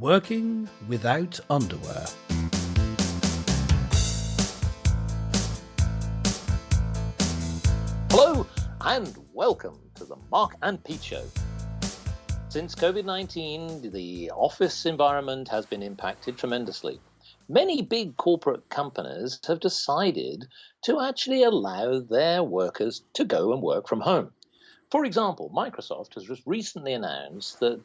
Working without underwear. Hello and welcome to the Mark and Pete Show. Since COVID-19, the office environment has been impacted tremendously. Many big corporate companies have decided to actually allow their workers to go and work from home. For example, Microsoft has just recently announced that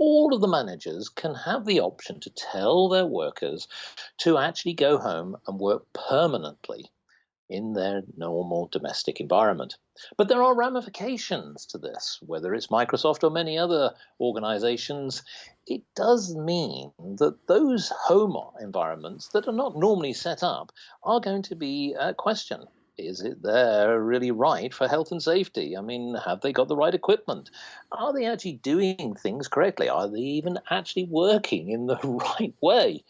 all of the managers can have the option to tell their workers to actually go home and work permanently in their normal domestic environment. But there are ramifications to this, whether it's Microsoft or many other organizations. It does mean that those home environments that are not normally set up are going to be a question. Is it there really right for health and safety? I mean, have they got the right equipment? Are they actually doing things correctly? Are they even actually working in the right way?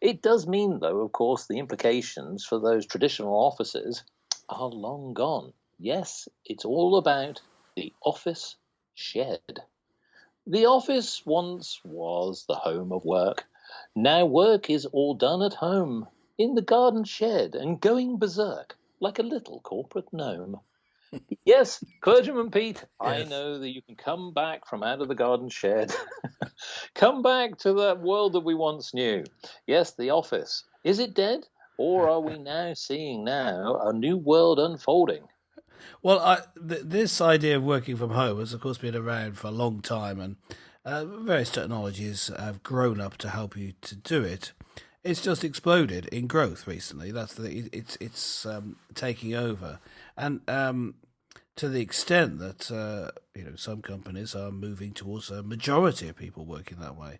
It does mean, though, of course, the implications for those traditional offices are long gone. Yes, it's all about the office shed. The office once was the home of work. Now work is all done at home, in the garden shed, and going berserk like a little corporate gnome. Yes, Clergyman Pete, I Yes. know that you can come back from out of the garden shed. Come back to that world that we once knew. Yes, the office. Is it dead? Or are we now seeing a new world unfolding? Well, this idea of working from home has, of course, been around for a long time, and various technologies have grown up to help you to do it. It's just exploded in growth recently. It's taking over, and to the extent that some companies are moving towards a majority of people working that way,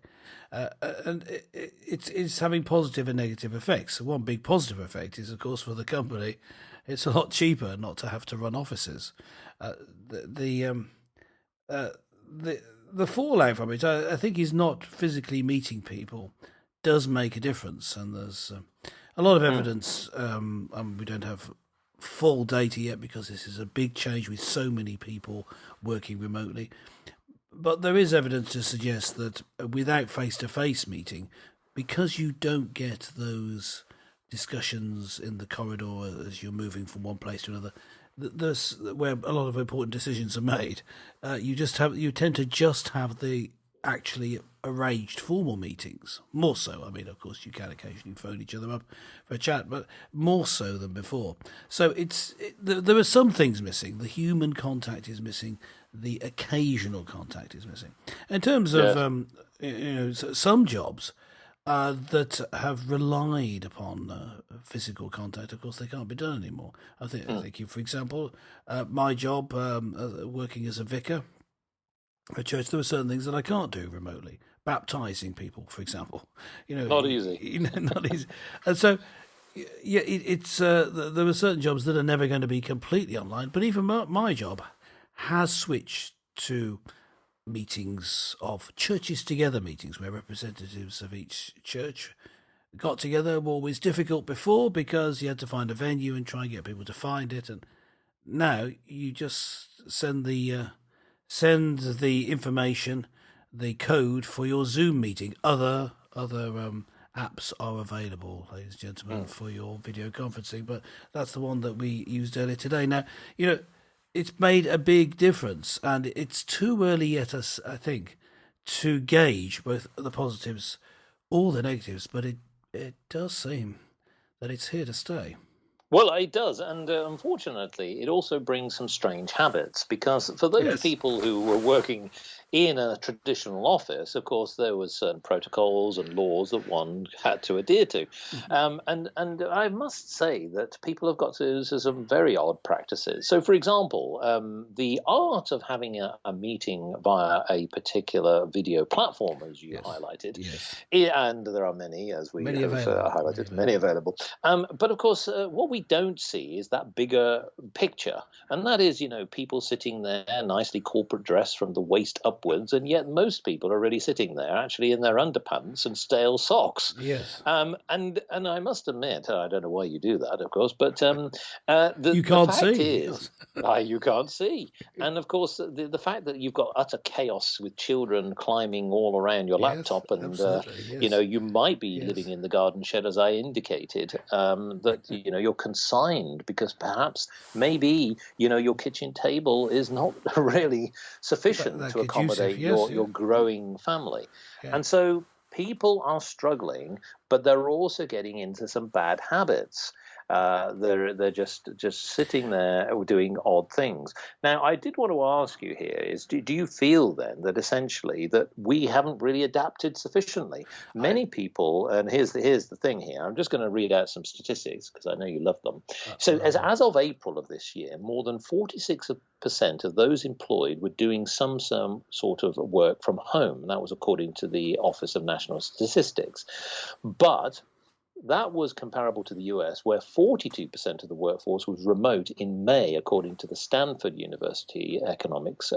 and it's having positive and negative effects. One big positive effect is, of course, for the company, it's a lot cheaper not to have to run offices. The fallout from it, I think, is not physically meeting people does make a difference, and there's a lot of evidence. We don't have full data yet because this is a big change with so many people working remotely. But there is evidence to suggest that without face-to-face meeting, because you don't get those discussions in the corridor as you're moving from one place to another, where a lot of important decisions are made, you tend to just have the actually arranged formal meetings. More so, I mean, of course, you can occasionally phone each other up for a chat, but more so than before. So there are some things missing. The human contact is missing. The occasional contact is missing. In terms of some jobs that have relied upon physical contact, of course, they can't be done anymore. I think, for example, my job working as a vicar at church, there are certain things that I can't do remotely. Baptizing people, for example, Not easy. not easy. And so, yeah, there are certain jobs that are never going to be completely online. But even my job has switched to meetings of churches together meetings where representatives of each church got together. Were always difficult before because you had to find a venue and try and get people to find it, and now you just send the information, the code for your Zoom meeting. Other apps are available, ladies and gentlemen, for your video conferencing, but that's the one that we used earlier today. Now, it's made a big difference, and it's too early yet, I think, to gauge both the positives or the negatives, but it does seem that it's here to stay. Well, it does, and unfortunately, it also brings some strange habits, because for those people who were working in a traditional office, of course, there was certain protocols and laws that one had to adhere to. And I must say that people have got to some very odd practices. So, for example, the art of having a meeting via a particular video platform, as you highlighted, and there are many, as we have highlighted, many available. But of course, what we we don't see is that bigger picture. And that is, people sitting there nicely corporate dressed from the waist upwards, and yet most people are really sitting there actually in their underpants and stale socks. Yes. And I must admit, I don't know why you do that, of course, but You the can't fact see. is, you can't see. And of course, the fact that you've got utter chaos with children climbing all around your Yes, laptop, and absolutely, yes. you might be Yes. living in the garden shed, as I indicated, that you're consigned because perhaps maybe your kitchen table is not really sufficient That to accommodate yes, your growing family, yeah. and so people are struggling, but they're also getting into some bad habits. They're just sitting there doing odd things. Now, I did want to ask you here is, do you feel then that essentially that we haven't really adapted sufficiently? Many people, and here's the thing here. I'm just going to read out some statistics because I know you love them. So, as of April of this year, more than 46% of those employed were doing some sort of work from home. That was according to the Office of National Statistics, but that was comparable to the US, where 42% of the workforce was remote in May, according to the Stanford University economics.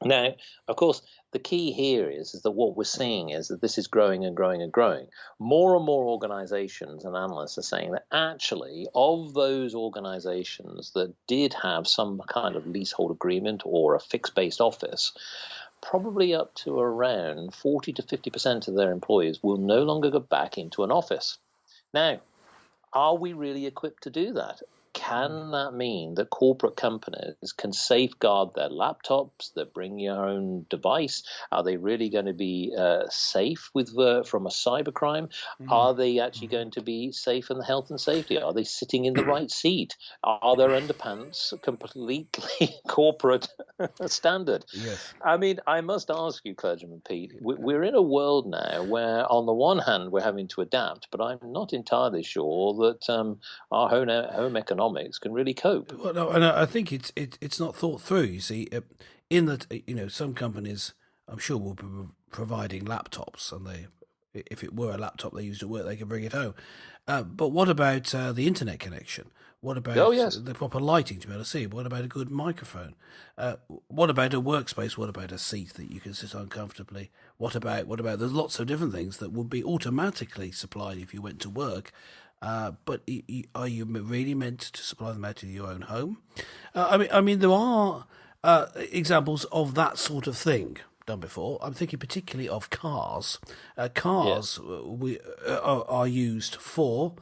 Now, of course, the key here is that what we're seeing is that this is growing and growing and growing. More and more organizations and analysts are saying that actually, of those organizations that did have some kind of leasehold agreement or a fixed-based office, probably up to around 40 to 50% of their employees will no longer go back into an office. Now, are we really equipped to do that? Can that mean that corporate companies can safeguard their laptops, their bring your own device? Are they really going to be safe from a cybercrime? Are they actually going to be safe in the health and safety? Are they sitting in the right seat? Are their underpants completely corporate standard? Yes. I mean, I must ask you, Clergyman Pete, we're in a world now where on the one hand we're having to adapt, but I'm not entirely sure that our home economics can really cope. Well, no, and I think it's not thought through. You see, in that some companies, I'm sure, will be providing laptops, and if it were a laptop they used at work, they can bring it home. But what about the internet connection? What about the proper lighting to be able to see? What about a good microphone? What about a workspace? What about a seat that you can sit on comfortably? What about? There's lots of different things that would be automatically supplied if you went to work. But are you really meant to supply them out of your own home? I mean, there are examples of that sort of thing done before. I'm thinking particularly of cars. Cars are used for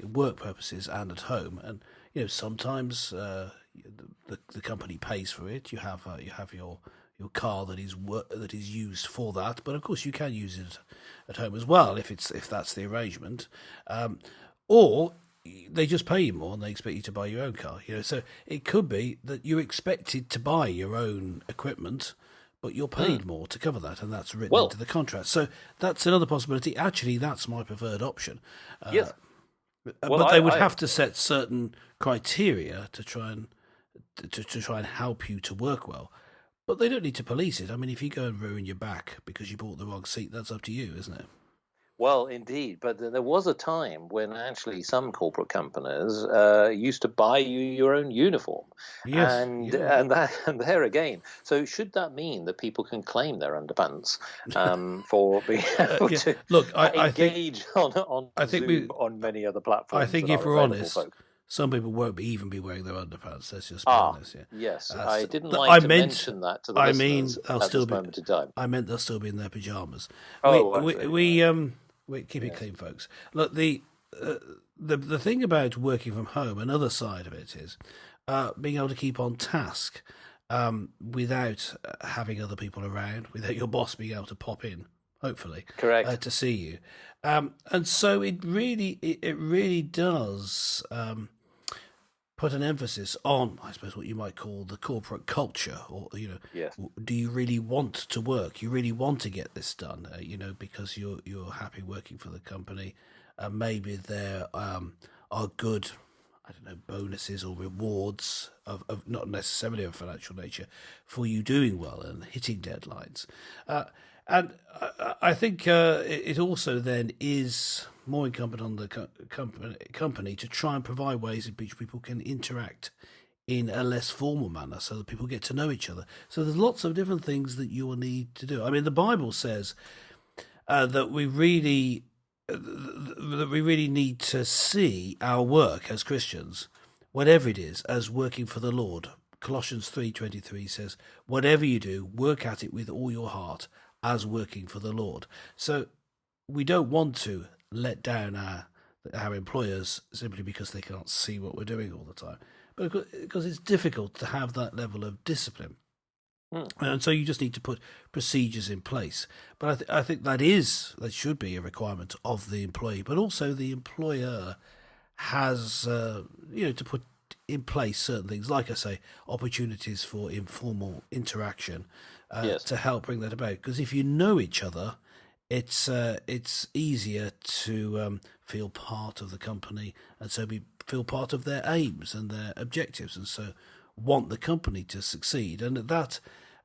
work purposes and at home, and sometimes the company pays for it. You have your car that is used for that, but of course you can use it at home as well if that's the arrangement, or they just pay you more and they expect you to buy your own car. So it could be that you're expected to buy your own equipment, but you're paid more to cover that, and that's written into the contract. So that's another possibility. Actually, that's my preferred option. Yes. But they would have to set certain criteria to try and help you to work well. But they don't need to police it. I mean, if you go and ruin your back because you bought the wrong seat, that's up to you, isn't it? Well, indeed, but there was a time when actually some corporate companies used to buy you your own uniform, and there again. So should that mean that people can claim their underpants for being able to engage on Zoom on many other platforms? I think if we're honest, some people won't even be wearing their underpants. Let's just be honest. Yeah. Yes, I didn't like to mention that to the listeners at this moment in time. I meant they'll still be in their pajamas. We keep it clean, folks. Look, the thing about working from home, another side of it is being able to keep on task without having other people around, without your boss being able to pop in, hopefully, correct, to see you. And so it really does put an emphasis on, I suppose, what you might call the corporate culture, or do you really want to work? You really want to get this done, because you're happy working for the company. Maybe there are good, I don't know, bonuses or rewards of not necessarily of financial nature for you doing well and hitting deadlines. And I think it also then is more incumbent on the company to try and provide ways in which people can interact in a less formal manner so that people get to know each other. So there's lots of different things that you will need to do. I mean, the Bible says that we really need to see our work as Christians, whatever it is, as working for the Lord. Colossians 3:23 says, whatever you do, work at it with all your heart as working for the Lord. So we don't want to let down our employers simply because they can't see what we're doing all the time, but because it's difficult to have that level of discipline. And so you just need to put procedures in place. But I think that should be a requirement of the employee, but also the employer has to put in place certain things, like I say, opportunities for informal interaction to help bring that about. Because if you know each other, it's easier to feel part of the company, and so feel part of their aims and their objectives, and so want the company to succeed. And that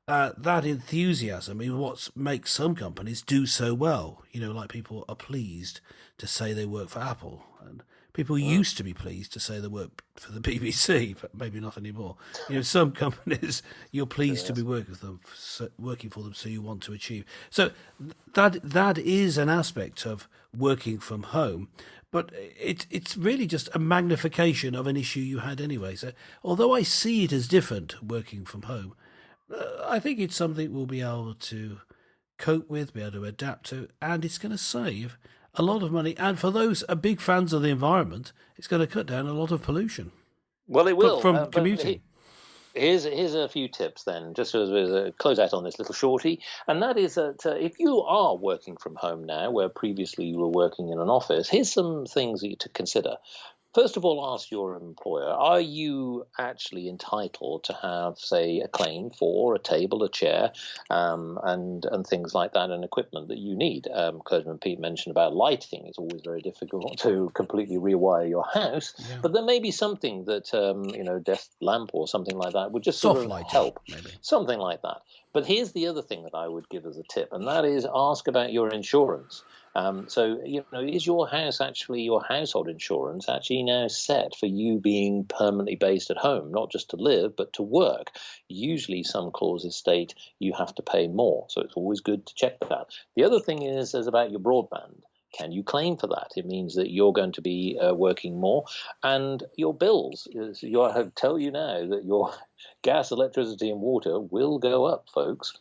enthusiasm is what makes some companies do so well. Like people are pleased to say they work for Apple, and people used to be pleased to say they work for the BBC, but maybe not anymore. Some companies you're pleased to be working for them, so you want to achieve. So that is an aspect of working from home, but it's really just a magnification of an issue you had anyway. So although I see it as different working from home, I think it's something we'll be able to cope with, be able to adapt to, and it's going to save a lot of money. And for those big fans of the environment, it's going to cut down a lot of pollution. Well, it will. From commuting. Here's a few tips then, just as a close out on this little shorty, and that is that if you are working from home now, where previously you were working in an office, here's some things to consider. First of all, ask your employer, are you actually entitled to have, say, a claim for a table, a chair, and things like that, and equipment that you need? Clergyman Pete mentioned about lighting. It's always very difficult to completely rewire your house, but there may be something that, desk lamp or something like that would just sort of help. Maybe. Something like that. But here's the other thing that I would give as a tip, and that is ask about your insurance. So, is your household insurance actually now set for you being permanently based at home, not just to live, but to work? Usually some clauses state you have to pay more. So it's always good to check that. The other thing is about your broadband. Can you claim for that? It means that you're going to be working more, and your bills. I tell you now that your gas, electricity, and water will go up, folks.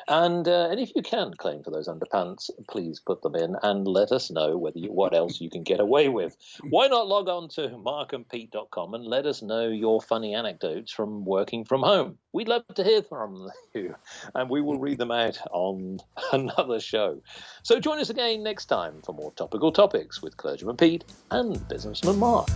And if you can claim for those underpants, please put them in and let us know what else you can get away with. Why not log on to markandpete.com and let us know your funny anecdotes from working from home? We'd love to hear from you, and we will read them out on another show. So join us again next time for more topical topics with Clergyman Pete and Businessman Mark.